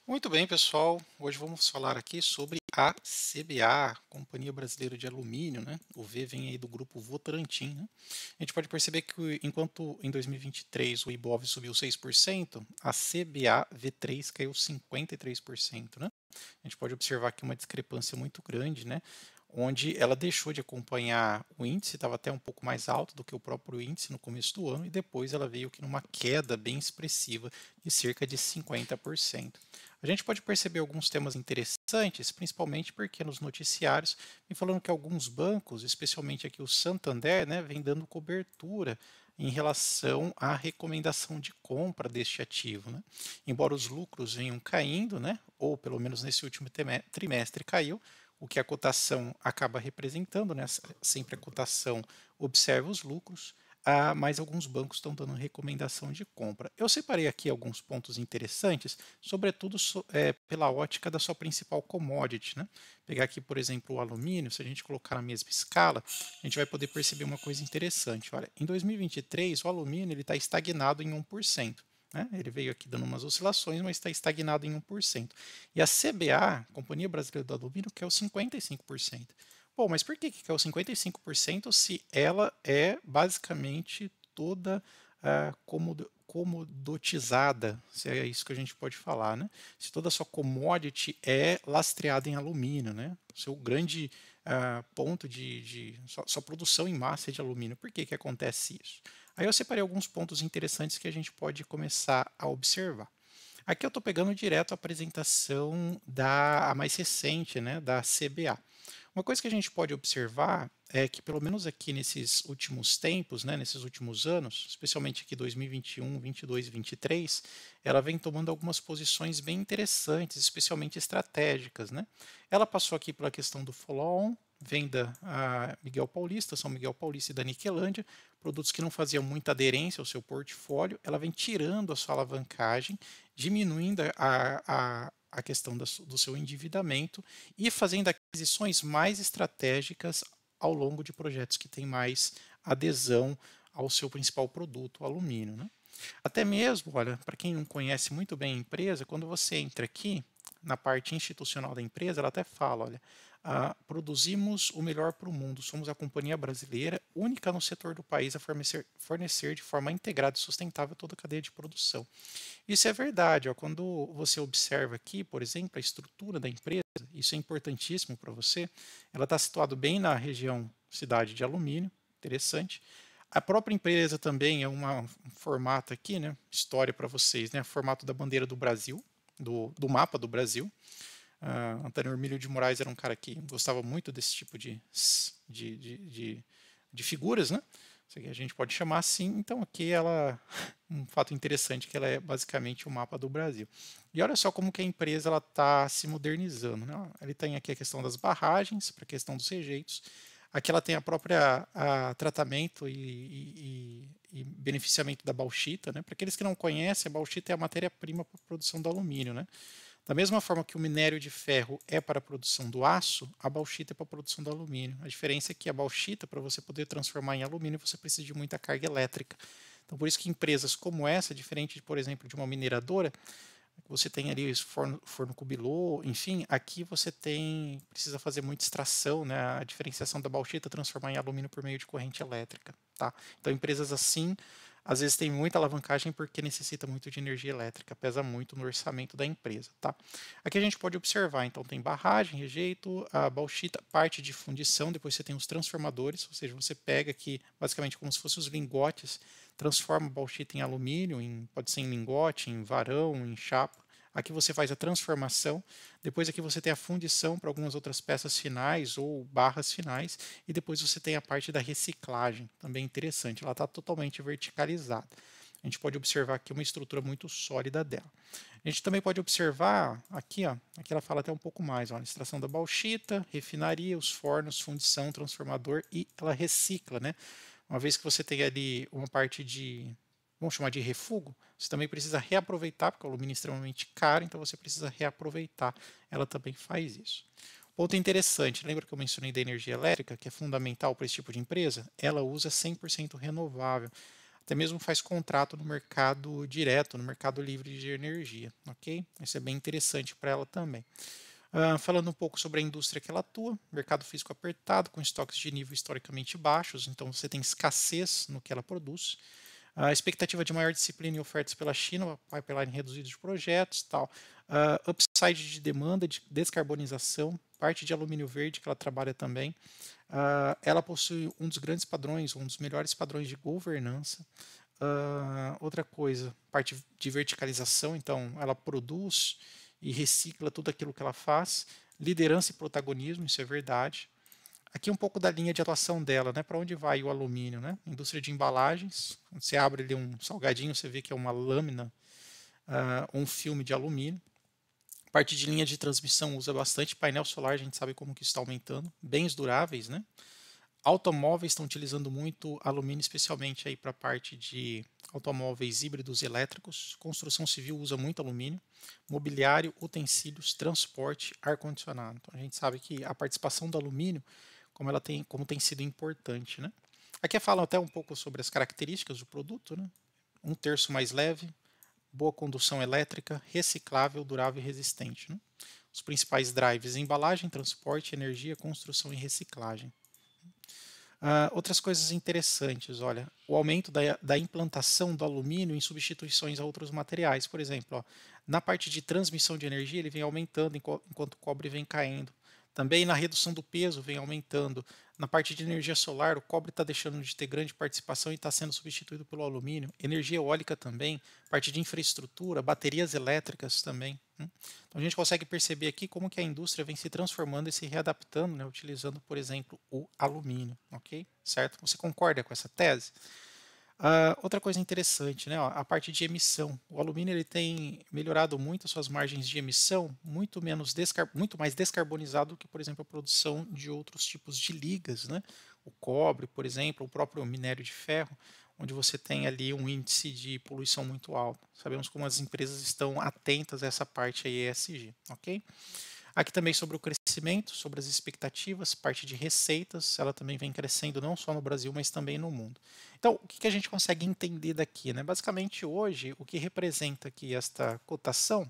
Muito bem, pessoal. Hoje vamos falar aqui sobre a CBA, Companhia Brasileira de Alumínio, né? O V vem aí do grupo Votorantim, né? A gente pode perceber que enquanto em 2023 o Ibov subiu 6%, a CBA V3 caiu 53%, né? A gente pode observar aqui uma discrepância muito grande, né? Onde ela deixou de acompanhar o índice, estava até um pouco mais alto do que o próprio índice no começo do ano, e depois ela veio aqui numa queda bem expressiva de cerca de 50%. A gente pode perceber alguns temas interessantes, principalmente porque nos noticiários vem falando que alguns bancos, especialmente aqui o Santander, né, vem dando cobertura em relação à recomendação de compra deste ativo, né? Embora os lucros venham caindo, né, ou pelo menos nesse último trimestre caiu, o que a cotação acaba representando, né? Sempre a cotação observa os lucros, mas alguns bancos estão dando recomendação de compra. Eu separei aqui alguns pontos interessantes, sobretudo pela ótica da sua principal commodity, né? Pegar aqui, por exemplo, o alumínio, se a gente colocar na mesma escala, a gente vai poder perceber uma coisa interessante. Olha, em 2023, o alumínio está estagnado em 1%. Né? Ele veio aqui dando umas oscilações, mas está estagnado em 1%. E a CBA, Companhia Brasileira do Alumínio, quer os 55%. Bom, mas por que quer os 55% se ela é basicamente toda comodotizada, se é isso que a gente pode falar, né? Se toda a sua commodity é lastreada em alumínio, né? O seu grande ponto de sua produção em massa é de alumínio. Por que acontece isso? Aí eu separei alguns pontos interessantes que a gente pode começar a observar. Aqui eu estou pegando direto a apresentação a mais recente, né, da CBA. Uma coisa que a gente pode observar é que, pelo menos aqui nesses últimos tempos, né, nesses últimos anos, especialmente aqui 2021, 22 e 23, ela vem tomando algumas posições bem interessantes, especialmente estratégicas. Né? Ela passou aqui pela questão do follow-on, venda a Miguel Paulista, São Miguel Paulista e da Niquelândia, produtos que não faziam muita aderência ao seu portfólio, ela vem tirando a sua alavancagem, diminuindo a questão do seu endividamento e fazendo aquisições mais estratégicas ao longo de projetos que têm mais adesão ao seu principal produto, o alumínio. Né? Até mesmo, olha, para quem não conhece muito bem a empresa, quando você entra aqui na parte institucional da empresa, ela até fala, olha, produzimos o melhor para o mundo, somos a companhia brasileira única no setor do país a fornecer de forma integrada e sustentável toda a cadeia de produção. Isso é verdade. Ó, quando você observa aqui, por exemplo, a estrutura da empresa, isso é importantíssimo para você. Ela está situada bem na região cidade de alumínio, interessante. A própria empresa também é um formato aqui, né? História para vocês, né? Formato da bandeira do Brasil, do mapa do Brasil. Antônio Hermílio de Moraes era um cara que gostava muito desse tipo de, de, de, de figuras, né? Isso aqui a gente pode chamar assim. Então aqui ela, um fato interessante que ela é basicamente o mapa do Brasil. E olha só como que a empresa ela está se modernizando, né? Ele tem aqui a questão das barragens, para a questão dos rejeitos. Aqui ela tem a própria tratamento e beneficiamento da bauxita, né? Para aqueles que não conhecem, a bauxita é a matéria-prima para a produção do alumínio, né? Da mesma forma que o minério de ferro é para a produção do aço, a bauxita é para a produção do alumínio. A diferença é que a bauxita, para você poder transformar em alumínio, você precisa de muita carga elétrica. Então, por isso que empresas como essa, diferente, por exemplo, de uma mineradora, você tem ali o forno cubilô, enfim, aqui você precisa fazer muita extração, né, a diferenciação da bauxita, transformar em alumínio por meio de corrente elétrica. Tá? Então, empresas assim, às vezes tem muita alavancagem porque necessita muito de energia elétrica, pesa muito no orçamento da empresa. Tá? Aqui a gente pode observar, então tem barragem, rejeito, a bauxita, parte de fundição, depois você tem os transformadores, ou seja, você pega aqui basicamente como se fossem os lingotes, transforma a bauxita em alumínio, pode ser em lingote, em varão, em chapa. Aqui você faz a transformação, depois aqui você tem a fundição para algumas outras peças finais ou barras finais, e depois você tem a parte da reciclagem, também interessante, ela está totalmente verticalizada. A gente pode observar aqui uma estrutura muito sólida dela. A gente também pode observar aqui, ó, aqui ela fala até um pouco mais, ó, a extração da bauxita, refinaria, os fornos, fundição, transformador e ela recicla, né? Uma vez que você tem ali uma parte vamos chamar de refugo, você também precisa reaproveitar, porque o alumínio é extremamente caro, então você precisa reaproveitar. Ela também faz isso. Ponto interessante, lembra que eu mencionei da energia elétrica, que é fundamental para esse tipo de empresa? Ela usa 100% renovável. até mesmo faz contrato no mercado direto, no mercado livre de energia, ok? Isso é bem interessante para ela também. Falando um pouco sobre a indústria que ela atua, mercado físico apertado, com estoques de nível historicamente baixos, então você tem escassez no que ela produz. A expectativa de maior disciplina em ofertas pela China, pipeline reduzido de projetos, tal. Upside de demanda, de descarbonização, parte de alumínio verde que ela trabalha também. Ela possui um dos grandes padrões, um dos melhores padrões de governança. Outra coisa, parte de verticalização, então ela produz e recicla tudo aquilo que ela faz. Liderança e protagonismo, isso é verdade. Aqui um pouco da linha de atuação dela, né? Para onde vai o alumínio, né? Indústria de embalagens. Você abre ali um salgadinho, você vê que é uma lâmina, um filme de alumínio. Parte de linha de transmissão usa bastante painel solar, a gente sabe como que está aumentando. Bens duráveis, né? Automóveis estão utilizando muito alumínio, especialmente aí para a parte de automóveis híbridos e elétricos. Construção civil usa muito alumínio. Mobiliário, utensílios, transporte, ar-condicionado. Então a gente sabe que a participação do alumínio, como tem sido importante, né? Aqui fala até um pouco sobre as características do produto, né? 1/3 mais leve, boa condução elétrica, reciclável, durável e resistente, né? Os principais drives: embalagem, transporte, energia, construção e reciclagem. Outras coisas interessantes, olha, o aumento da implantação do alumínio em substituições a outros materiais. Por exemplo, ó, na parte de transmissão de energia, ele vem aumentando enquanto o cobre vem caindo. Também na redução do peso vem aumentando. Na parte de energia solar, o cobre está deixando de ter grande participação e está sendo substituído pelo alumínio. Energia eólica também, parte de infraestrutura, baterias elétricas também. Então a gente consegue perceber aqui como que a indústria vem se transformando e se readaptando, né, utilizando, por exemplo, o alumínio, ok? Certo? Você concorda com essa tese? Outra coisa interessante, né, ó, a parte de emissão. O alumínio ele tem melhorado muito as suas margens de emissão, muito mais descarbonizado do que, por exemplo, a produção de outros tipos de ligas, né? O cobre, por exemplo, o próprio minério de ferro, onde você tem ali um índice de poluição muito alto. Sabemos como as empresas estão atentas a essa parte aí ESG, ok? Aqui também sobre o crescimento, sobre as expectativas, parte de receitas, ela também vem crescendo não só no Brasil, mas também no mundo. Então, o que a gente consegue entender daqui, né? Basicamente, hoje, o que representa aqui esta cotação,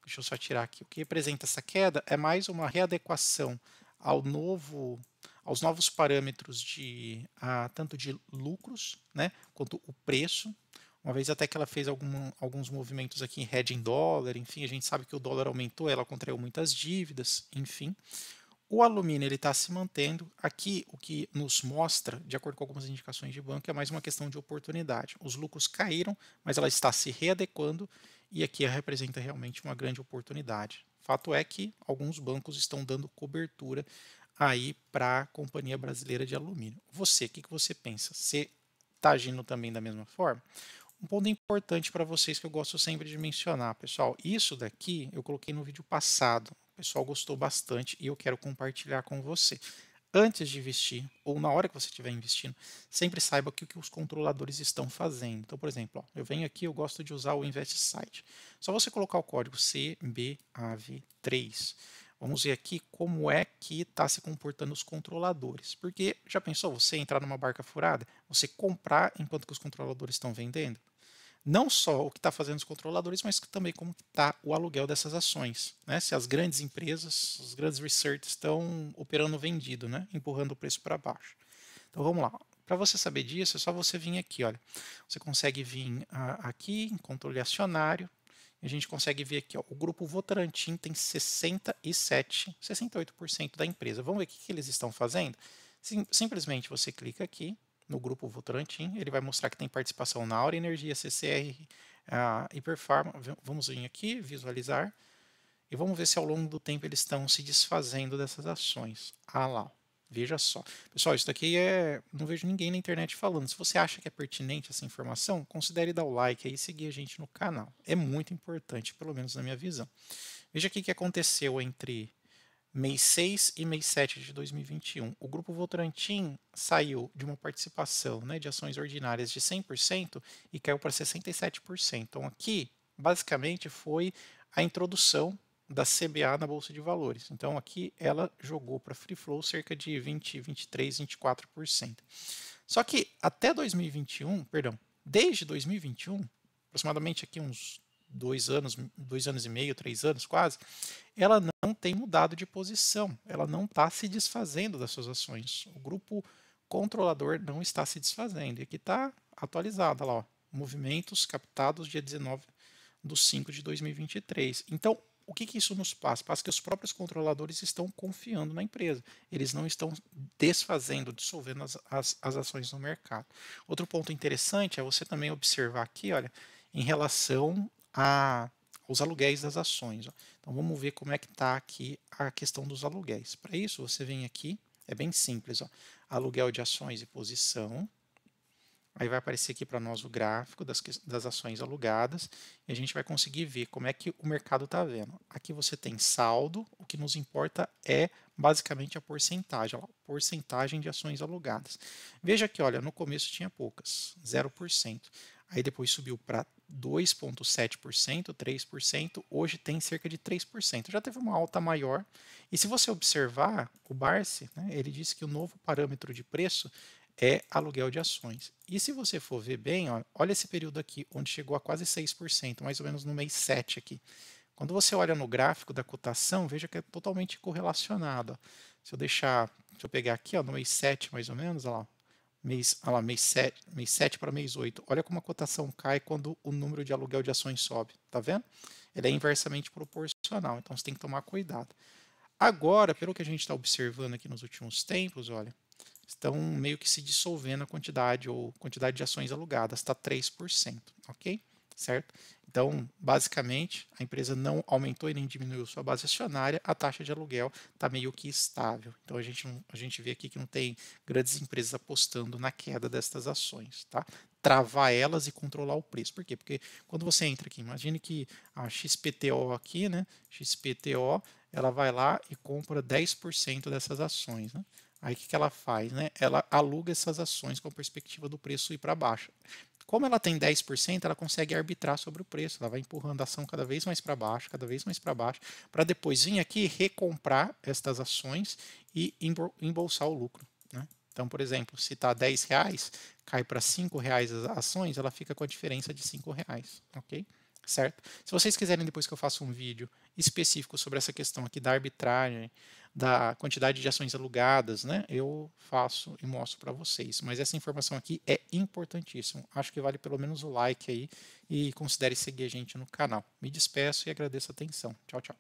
deixa eu só tirar aqui, o que representa essa queda é mais uma readequação aos novos parâmetros de tanto de lucros, né, quanto o preço. Uma vez até que ela fez alguns movimentos aqui em hedging dólar, enfim, a gente sabe que o dólar aumentou, ela contraiu muitas dívidas, enfim. O alumínio ele está se mantendo. Aqui o que nos mostra, de acordo com algumas indicações de banco, é mais uma questão de oportunidade. Os lucros caíram, mas ela está se readequando e aqui representa realmente uma grande oportunidade. Fato é que alguns bancos estão dando cobertura aí para a Companhia Brasileira de Alumínio. Você, o que você pensa? Você está agindo também da mesma forma? Um ponto importante para vocês que eu gosto sempre de mencionar, pessoal, isso daqui eu coloquei no vídeo passado, o pessoal gostou bastante e eu quero compartilhar com você. Antes de investir, ou na hora que você estiver investindo, sempre saiba o que os controladores estão fazendo. Então, por exemplo, ó, eu venho aqui, eu gosto de usar o InvestSite. Só você colocar o código CBAV3. Vamos ver aqui como é que está se comportando os controladores. Porque já pensou você entrar numa barca furada, você comprar enquanto que os controladores estão vendendo? Não só o que está fazendo os controladores, mas também como está o aluguel dessas ações. Né? Se as grandes empresas, os grandes research estão operando vendido, né? Empurrando o preço para baixo. Então vamos lá. Para você saber disso, é só você vir aqui. Olha. Você consegue vir aqui em controle acionário. E a gente consegue ver aqui, ó, o grupo Votorantim tem 68% da empresa. Vamos ver o que eles estão fazendo? Simplesmente você clica aqui no grupo Votorantim, ele vai mostrar que tem participação na Aura Energia, CCR, Hiperfarma. Vamos vir aqui, visualizar, e vamos ver se ao longo do tempo eles estão se desfazendo dessas ações. Lá, veja só. Pessoal, isso daqui não vejo ninguém na internet falando. Se você acha que é pertinente essa informação, considere dar o like aí e seguir a gente no canal. É muito importante, pelo menos na minha visão. Veja aqui o que aconteceu entre mês 6 e mês 7 de 2021. O grupo Votorantim saiu de uma participação, né, de ações ordinárias de 100% e caiu para 67%. Então aqui, basicamente, foi a introdução da CBA na Bolsa de Valores. Então aqui ela jogou para free flow cerca de 20, 23, 24%. Só que até 2021, perdão, desde 2021, aproximadamente aqui uns 2 anos e meio, 3 anos quase, ela não tem mudado de posição, ela não está se desfazendo das suas ações. O grupo controlador não está se desfazendo. E aqui está atualizado, lá, ó, movimentos captados dia 19/5/2023. Então, o que isso nos passa? Passa que os próprios controladores estão confiando na empresa. Eles não estão desfazendo, dissolvendo as ações no mercado. Outro ponto interessante é você também observar aqui, olha, em relação aos aluguéis das ações. Ó. Então vamos ver como é que está aqui a questão dos aluguéis. Para isso, você vem aqui, é bem simples, ó, aluguel de ações e posição. Aí vai aparecer aqui para nós o gráfico das ações alugadas e a gente vai conseguir ver como é que o mercado está vendo. Aqui você tem saldo, o que nos importa é basicamente a porcentagem, ó, porcentagem de ações alugadas. Veja que, olha, no começo tinha poucas, 0%. Aí depois subiu para 2,7%, 3%, hoje tem cerca de 3%. Já teve uma alta maior. E se você observar, o Barsi, né, ele disse que o novo parâmetro de preço é aluguel de ações. E se você for ver bem, ó, olha esse período aqui, onde chegou a quase 6%, mais ou menos no mês 7 aqui. Quando você olha no gráfico da cotação, veja que é totalmente correlacionado. Ó. Se eu pegar aqui, ó, no mês 7 mais ou menos, ó lá, mês 7 para mês 8. Olha como a cotação cai quando o número de aluguel de ações sobe. Tá vendo? Ele é inversamente proporcional, então você tem que tomar cuidado. Agora, pelo que a gente está observando aqui nos últimos tempos, olha, estão meio que se dissolvendo a quantidade de ações alugadas, está 3%, ok? Certo? Então, basicamente, a empresa não aumentou e nem diminuiu sua base acionária, a taxa de aluguel está meio que estável. Então, a gente vê aqui que não tem grandes empresas apostando na queda destas ações, tá? Travar elas e controlar o preço. Por quê? Porque quando você entra aqui, imagine que a XPTO aqui, né? XPTO, ela vai lá e compra 10% dessas ações, né? Aí o que ela faz? Né? Ela aluga essas ações com a perspectiva do preço ir para baixo. Como ela tem 10%, ela consegue arbitrar sobre o preço. Ela vai empurrando a ação cada vez mais para baixo, cada vez mais para baixo, para depois vir aqui recomprar estas ações e embolsar o lucro. Né? Então, por exemplo, se está R$10, cai para R$5 as ações, ela fica com a diferença de R$5, ok? Certo? Se vocês quiserem depois que eu faça um vídeo específico sobre essa questão aqui da arbitragem, da quantidade de ações alugadas, né, eu faço e mostro para vocês. Mas essa informação aqui é importantíssima. Acho que vale pelo menos o like aí e considere seguir a gente no canal. Me despeço e agradeço a atenção. Tchau, tchau.